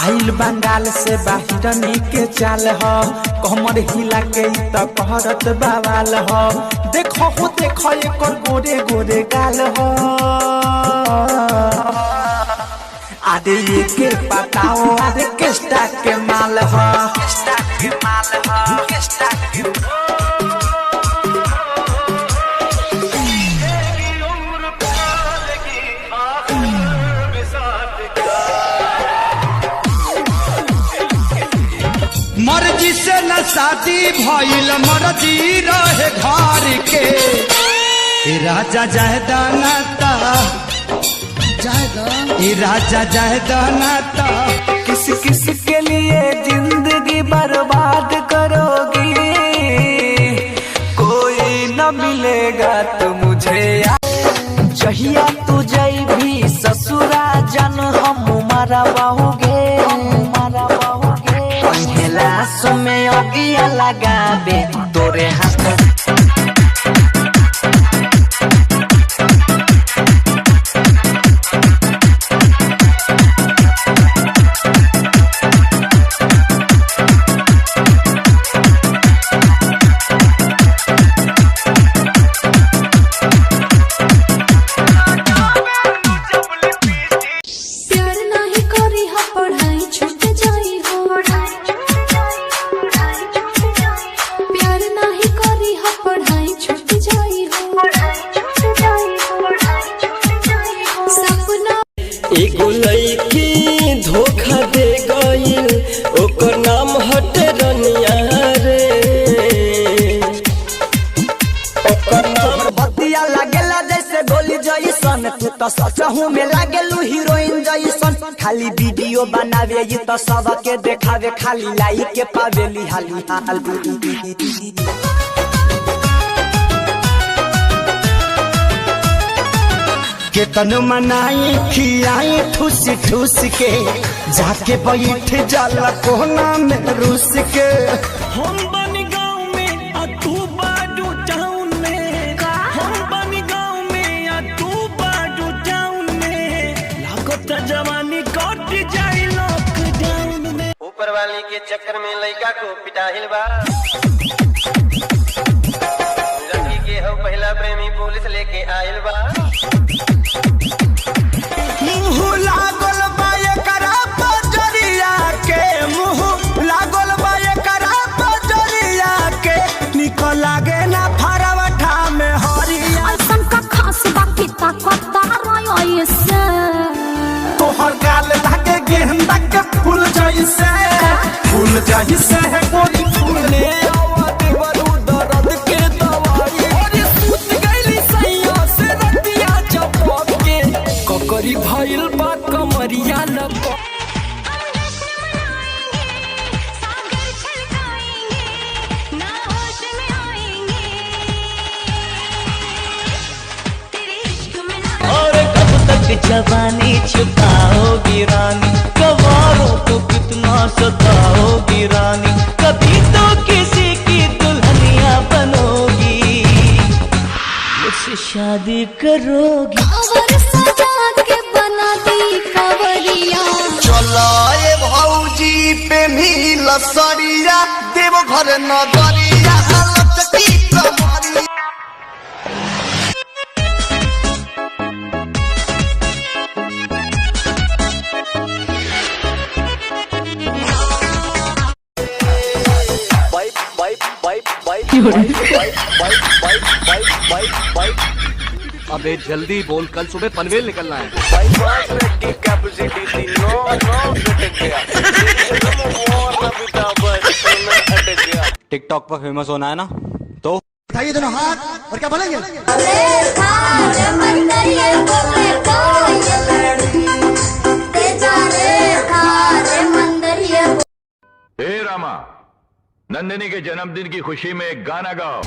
आइल बंगाल से बाहिरनी के चाल हो कमर हिला के त कहरत बवाल हो देखो एकर गोरे गोरे गाल हो आदे ये के बताओ आदे किस्टा के माल हो किस्टा के माल हो किस्टा के मर्जी से न शादी भइल मर्जी रहे घर के राजा जायदाना राजा जायदाना किस किस के लिए जिंदगी बर्बाद करोगी कोई न मिलेगा तो मुझे जहिया तू जई भी ससुरा जन हम मारा बाहुगे पहला समय अगिया लगाबे तोरे हाथ एगो लड़की धोखा दे गइल ओकर नाम हटे रनिया रे ओकर नाम बतिया लागेला जैसे गोली जइसन तू तो सचहू में लागेलू हीरोइन जइसन खाली वीडियो बनावे ये तो सबके देखावे खाली लाइक के पावेली हाली हाल केतन मनाई खियाई ठूस ठूस के जाके बैठ जाला कोना में रूस के हम बनी गाँव में आ तू बाडू टाउन में हम बनी गाँव में आ तू बाडू टाउन में लागत जवानी कट जाई लॉकडाउन में ऊपर वाली के चक्कर में लड़का को पिटाहिल बा लड़की के हो पहला प्रेमी पुलिस लेके आइल बा मुँह लागल बा एकरा पजरिया के मुँह लागल बा एकरा पजरिया के निकल लागे ना फरवठा में हरिया ऐसन का खास बाकी ताकता रही से तोहर गाल लागे गेंदा के फूल जइसे है कोई फूले आवत बरू दर्द के दवाई और सूत गइली सैया से रतिया चपक के ककरी भइल बा कमरिया लपक और कब तक जवानी छुपाओगी रानी कवारों को कितना सताओगी रानी कभी तो किसी की दुल्हनिया बनोगी मुझसे शादी करोगी कवर सजा के बना दी कवरिया चलो ये भौजी पे मिल सरिया देव घर नगरिया हालत की कमरिया अबे जल्दी बोल कल सुबह पनवेल निकलना है। टिकटॉक पर फेमस होना है ना तो उठाइए दोनों हाथ और क्या बोलेंगे हे रामा नंदिनी के जन्मदिन की खुशी में एक गाना गाओ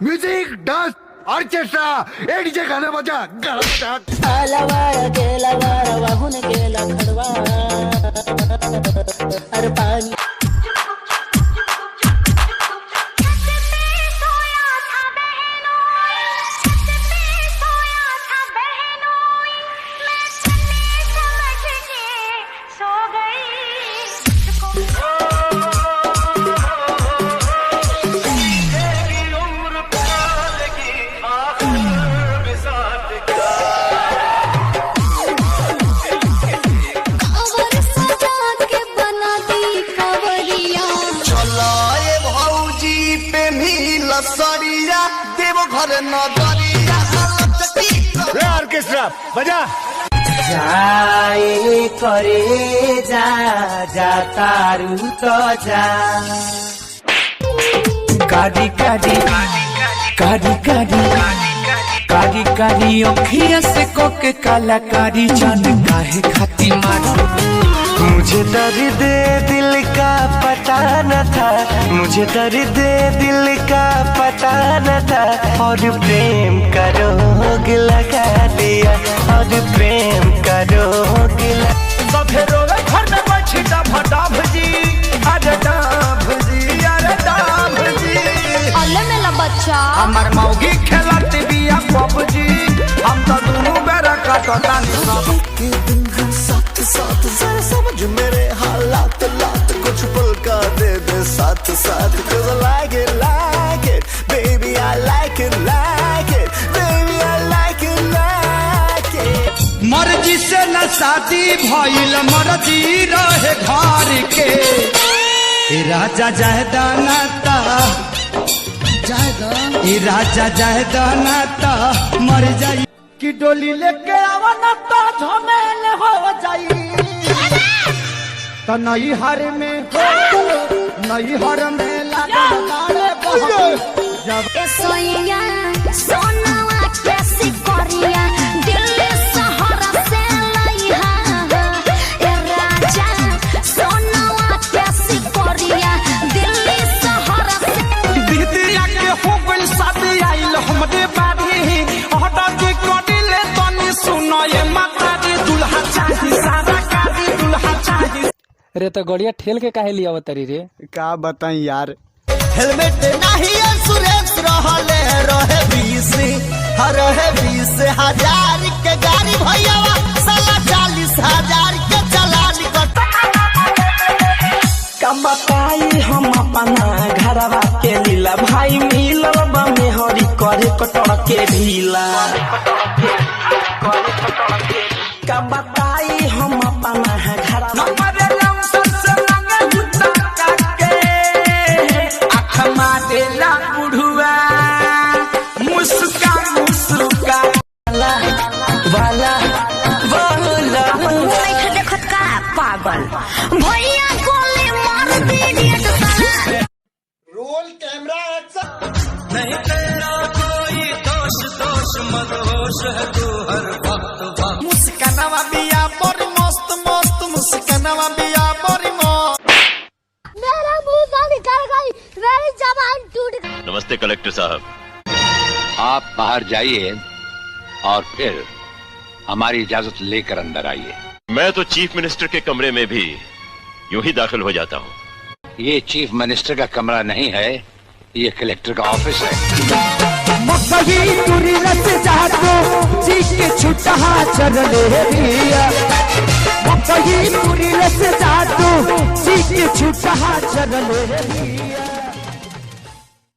म्यूजिक डांस ऑर्केस्ट्रा ए डीजे गाना बजा गाना बजा आलावारा गेलावारा वाहून गेला खडवा अरे पाणी सरिया देव घर नगरिया ऑर्केस्ट्रा बजा जाए करे जा जा तारू तो जा काडी काडी काडी काडी काडी काडी अखिया से कोके कलाकारी जान काहे खाती मार मुझे दर्द दिल का पता न था मुझे दर्द दिल का पता न था और प्रेम का रोग लगा दिया और प्रेम का रोग सफे रोवे घर में बैठी डाभ जी अरे डाभ जी अरे डाभ जी अल्ले मेला बच्चा हमार मौगी खेलत बिया पबजी हम तो दोनों बेरा काटता नहीं सब साथ साथ जरा समझ मेरे हालात लात कुछ पल का दे दे साथ साथ cause I like it baby I like it baby I like it मर्जी से न शादी भइल मर्जी रहे घर के राजा जायदाना ता राजा जायदाना ता मर जाई कि डोली लेके आवना तो झमेल हो जाई तो नई हर में लगाले जब सोइया सोनावा कैसी करिया दिल्ली शहर से लइहा ए राजा सोनावा कैसी करिया दिल्ली शहर से बिटिया के हो गइल शादी आइल हमरे बाड़ी हटा के कडिले तनी सुनो ये माता दी दुल्हा चाही सारा कादी दुल्हा चाही रे तो गड़िया ठेल के काहे लिया तरी रे का बताई यार हेलमेट नहीं सुरेश रहे 20,000 के गाड़ी भैया साला 40,000 के चलान कम बताई हम अपना घरवा के लीला भाई मिलल बमे हरी करे कटड़ के ढीला कम बताई हम अपना घरवा मारेला बुढ़ुआ मुस्का मुस्का वाला वाला देखत का पागल भैया गोली मार दीजिए साला रोल कैमरा एक्शन नहीं तेरा कोई दोष मदहोश है तू हर वक्त मुस्कानावा बिया बड़ी मस्त मुस्कानावा बिया बड़ी मस्त मेरा मुंह निकल गई मेरी जबान टूट गई। नमस्ते कलेक्टर साहब आप बाहर जाइए और फिर हमारी इजाजत लेकर अंदर आइए। मैं तो चीफ मिनिस्टर के कमरे में भी यूं ही दाखिल हो जाता हूँ। ये चीफ मिनिस्टर का कमरा नहीं है, ये कलेक्टर का ऑफिस है। छुट्टा चल